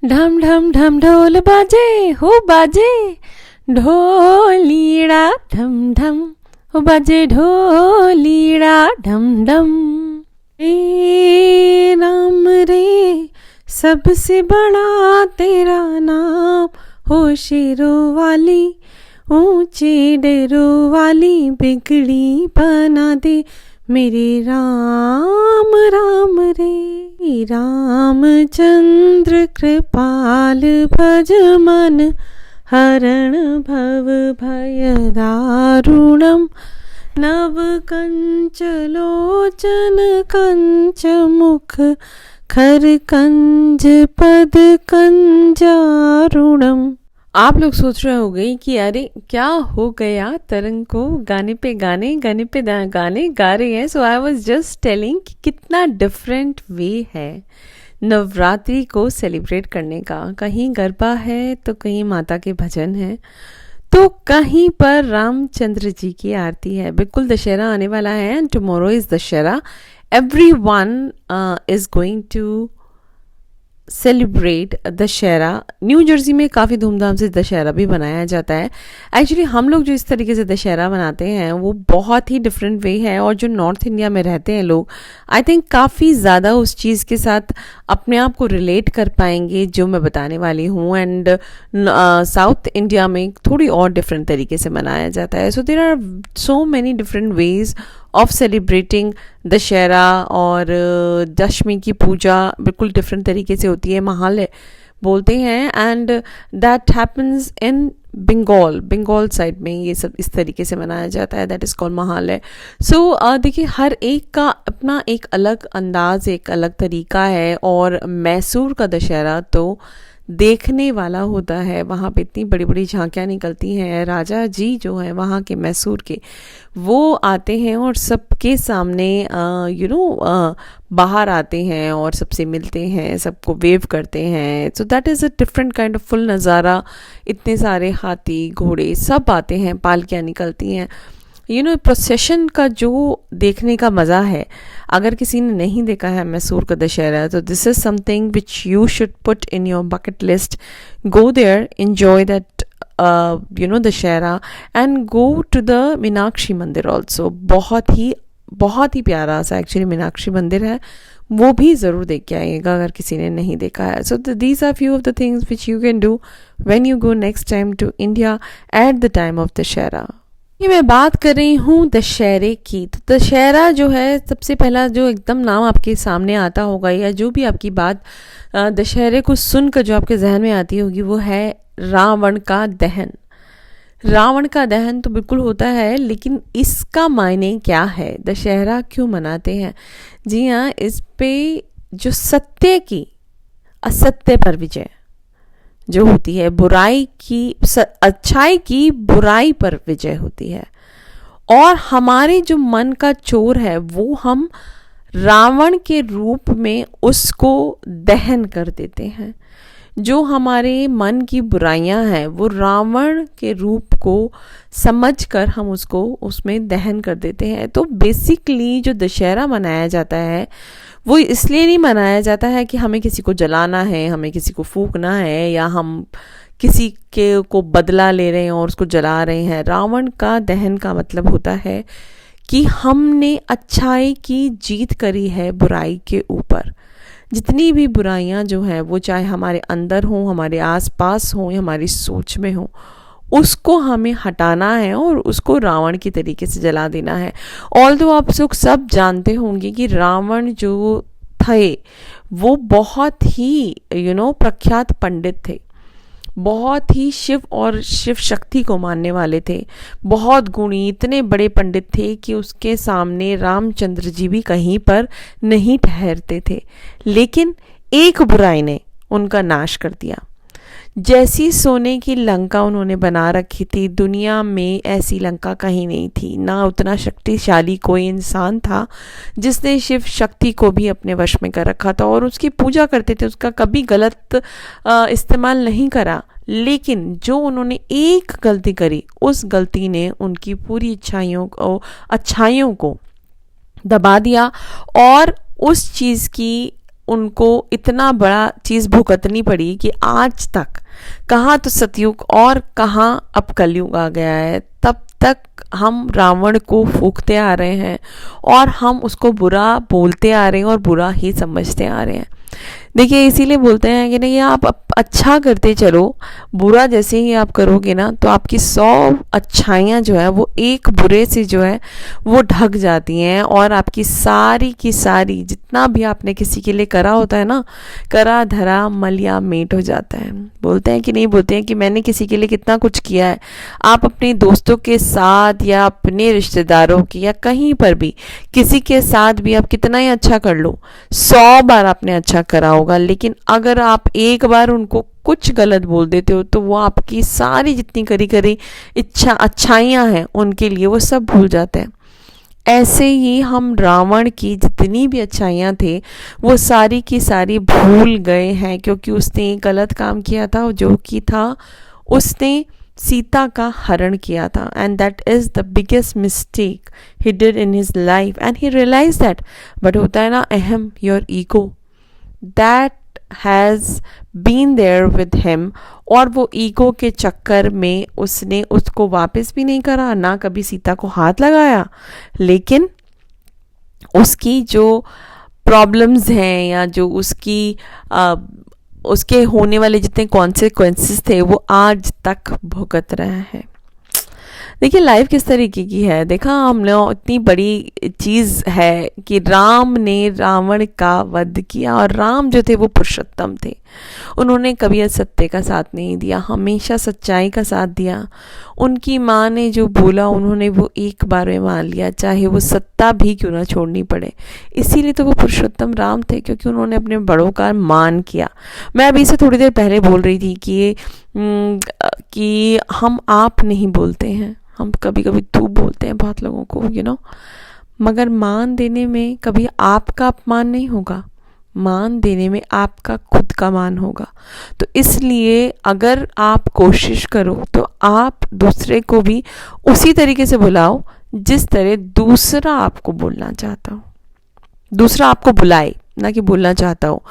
ढम ढम ढम ढोल बाजे हो बाजे, ढोलीड़ा ढम ढम हो बाजे, ढोलीड़ा ढम ढम। रे राम रे सबसे बड़ा तेरा नाम, हो शेरों वाली ऊंचे डेरों वाली, बिगड़ी बना दे मेरे राम राम रे। रामचंद्र कृपाल भज मन, हरण भव भय दारुणम, नव कंच लोचन कंच मुख, खर कंज पद कंजारुणम। आप लोग सोच रहे हो गई कि अरे क्या हो गया तरंग को, गाने पे गाने गाने पे गाने गा रहे हैं। सो आई वाज जस्ट टेलिंग कि कितना डिफरेंट वे है नवरात्रि को सेलिब्रेट करने का। कहीं गरबा है तो कहीं माता के भजन है, तो कहीं पर रामचंद्र जी की आरती है। बिल्कुल दशहरा आने वाला है and tomorrow is Dussehra. Everyone is going to celebrate Dussehra. New Jersey में काफ़ी धूमधाम से दशहरा भी बनाया जाता है। एक्चुअली हम लोग जो इस तरीके से दशहरा बनाते हैं वो बहुत ही डिफरेंट वे है, और जो नॉर्थ इंडिया में रहते हैं लोग आई थिंक काफ़ी ज़्यादा उस चीज़ के साथ अपने आप को रिलेट कर पाएंगे जो मैं बताने वाली हूँ। एंड साउथ इंडिया में थोड़ी और डिफरेंट तरीके से मनाया जाता है। So there are so many different ways of celebrating Dussehra. और दशमी की पूजा बिल्कुल डिफरेंट तरीके से होती है, महालय बोलते हैं, and that happens in Bengal side में ये सब इस तरीके से मनाया जाता है, that is called Mahalaya. So देखिए हर एक का अपना एक अलग अंदाज, एक अलग तरीका है। और मैसूर का दशहरा तो देखने वाला होता है, वहाँ पे इतनी बड़ी बड़ी झांकियाँ निकलती हैं। राजा जी जो है वहाँ के मैसूर के, वो आते हैं और सबके सामने बाहर आते हैं और सबसे मिलते हैं, सबको वेव करते हैं। So that is a different kind of full नज़ारा। इतने सारे हाथी घोड़े सब आते हैं, पालकियाँ निकलती हैं। प्रोसेशन का जो देखने का मज़ा है, अगर किसी ने नहीं देखा है मैसूर का दशहरा, तो this is something which you should put in your bucket list. Go there, enjoy that Dussehra, and go to the Meenakshi मंदिर ऑल्सो। बहुत ही प्यारा सा एक्चुअली मीनाक्षी मंदिर है, वो भी ज़रूर देख के आइएगा अगर किसी ने नहीं देखा है। So these are few of the things which you can do when you go next time to India at the time of Dussehra. ये मैं बात कर रही हूँ दशहरे की। तो दशहरा जो है, सबसे पहला जो एकदम नाम आपके सामने आता होगा, या जो भी आपकी बात दशहरे को सुनकर जो आपके जहन में आती होगी, वो है रावण का दहन। रावण का दहन तो बिल्कुल होता है, लेकिन इसका मायने क्या है, दशहरा क्यों मनाते हैं? जी हाँ, इस पे जो सत्य की असत्य पर विजय जो होती है, अच्छाई की बुराई पर विजय होती है। और हमारे जो मन का चोर है वो हम रावण के रूप में उसको दहन कर देते हैं। जो हमारे मन की बुराइयां हैं वो रावण के रूप को समझकर हम उसको उसमें दहन कर देते हैं। तो बेसिकली जो दशहरा मनाया जाता है वो इसलिए नहीं मनाया जाता है कि हमें किसी को जलाना है, हमें किसी को फूंकना है, या हम किसी के को बदला ले रहे हैं और उसको जला रहे हैं। रावण का दहन का मतलब होता है कि हमने अच्छाई की जीत करी है बुराई के ऊपर। जितनी भी बुराइयां जो हैं वो चाहे हमारे अंदर हों, हमारे आसपास हों, या हमारी सोच में हों, उसको हमें हटाना है और उसको रावण की तरीके से जला देना है। ऑल्दो आप लोग सब जानते होंगे कि रावण जो थे वो बहुत ही प्रख्यात पंडित थे, बहुत ही शिव और शिव शक्ति को मानने वाले थे, बहुत गुणी, इतने बड़े पंडित थे कि उसके सामने रामचंद्र जी भी कहीं पर नहीं ठहरते थे। लेकिन एक बुराई ने उनका नाश कर दिया। जैसी सोने की लंका उन्होंने बना रखी थी, दुनिया में ऐसी लंका कहीं नहीं थी। ना उतना शक्तिशाली कोई इंसान था जिसने शिव शक्ति को भी अपने वश में कर रखा था और उसकी पूजा करते थे, उसका कभी गलत इस्तेमाल नहीं करा। लेकिन जो उन्होंने एक गलती करी, उस गलती ने उनकी पूरी अच्छाइयों को दबा दिया और उस चीज़ की उनको इतना बड़ा चीज़ भुगतनी पड़ी कि आज तक कहाँ तो सतयुग और कहाँ अब कलयुग आ गया है, तब तक हम रावण को फूंकते आ रहे हैं और हम उसको बुरा बोलते आ रहे हैं और बुरा ही समझते आ रहे हैं। देखिए, इसीलिए बोलते हैं कि नहीं, आप अच्छा करते चलो, बुरा जैसे ही आप करोगे ना तो आपकी 100 अच्छाइयाँ जो है वो एक बुरे से जो है वो ढक जाती हैं और आपकी सारी की सारी जितना भी आपने किसी के लिए करा होता है ना, करा धरा मलिया मेट हो जाता है। बोलते हैं कि नहीं, बोलते हैं कि मैंने किसी के लिए कितना कुछ किया है। आप अपने दोस्तों के साथ या अपने रिश्तेदारों की या कहीं पर भी किसी के साथ भी आप कितना ही अच्छा कर लो, 100 बार आपने अच्छा करा होगा, लेकिन अगर आप एक बार उनको कुछ गलत बोल देते हो तो वो आपकी सारी जितनी करी करी अच्छाइयाँ हैं उनके लिए वो सब भूल जाते हैं। ऐसे ही हम रावण की जितनी भी अच्छाइयाँ थे वो सारी की सारी भूल गए हैं, क्योंकि उसने एक गलत काम किया था जो कि था उसने सीता का हरण किया था। And that is the biggest mistake he did in his life and he realise that. But होता है ना अहम, your ego that has been there with him, और वो ईगो के चक्कर में उसने उसको वापस भी नहीं करा, ना कभी सीता को हाथ लगाया। लेकिन उसकी जो प्रॉब्लम्स हैं या जो उसकी उसके होने वाले जितने कॉन्सिक्वेंसेस थे वो आज तक भुगत रहा है। देखिए, लाइफ किस तरीके की है। देखा हमने, इतनी बड़ी चीज़ है कि राम ने रावण का वध किया, और राम जो थे वो पुरुषोत्तम थे। उन्होंने कभी असत्य का साथ नहीं दिया, हमेशा सच्चाई का साथ दिया। उनकी माँ ने जो बोला उन्होंने वो एक बार में मान लिया, चाहे वो सत्ता भी क्यों ना छोड़नी पड़े। इसीलिए तो वो पुरुषोत्तम राम थे, क्योंकि उन्होंने अपने बड़ों का मान किया। मैं अभी से थोड़ी देर पहले बोल रही थी कि हम आप नहीं बोलते हैं, हम कभी कभी तू बोलते हैं बहुत लोगों को, मगर मान देने में कभी आपका अपमान नहीं होगा, मान देने में आपका खुद का मान होगा। तो इसलिए अगर आप कोशिश करो तो आप दूसरे को भी उसी तरीके से बुलाओ जिस तरह दूसरा आपको बोलना चाहता हो, दूसरा आपको बुलाए, ना कि बोलना चाहता हो,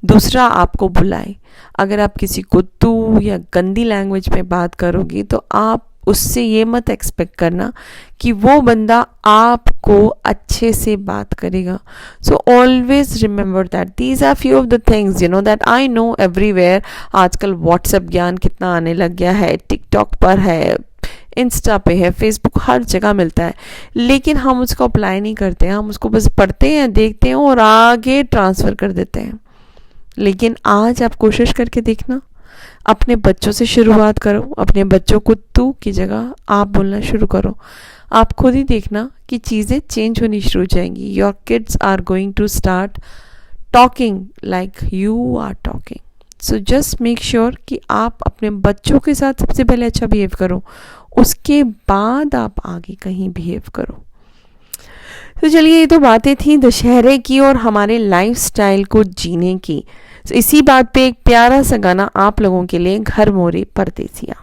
दूसरा आपको बुलाए। अगर आप किसी को तू या गंदी लैंग्वेज में बात करोगी तो आप उससे ये मत एक्सपेक्ट करना कि वो बंदा आपको अच्छे से बात करेगा। So always remember that these are few of the things that I know everywhere. आजकल व्हाट्सएप ज्ञान कितना आने लग गया है, टिकटॉक पर है, इंस्टा पे है, फेसबुक, हर जगह मिलता है, लेकिन हम उसको अप्लाई नहीं करते हैं। हम उसको बस पढ़ते हैं, देखते हैं और आगे ट्रांसफ़र कर देते हैं। लेकिन आज आप कोशिश करके देखना, अपने बच्चों से शुरुआत करो, अपने बच्चों को तू की जगह आप बोलना शुरू करो। आप खुद ही देखना कि चीज़ें चेंज होनी शुरू हो जाएंगी। Your kids are going to start talking like you are talking. So just make sure कि आप अपने बच्चों के साथ सबसे पहले अच्छा बिहेव करो, उसके बाद आप आगे कहीं बिहेव करो। तो चलिए, ये तो बातें थी दशहरे की और हमारे लाइफस्टाइल को जीने की। तो इसी बात पे एक प्यारा सा गाना आप लोगों के लिए, घर मोरे परदेसिया।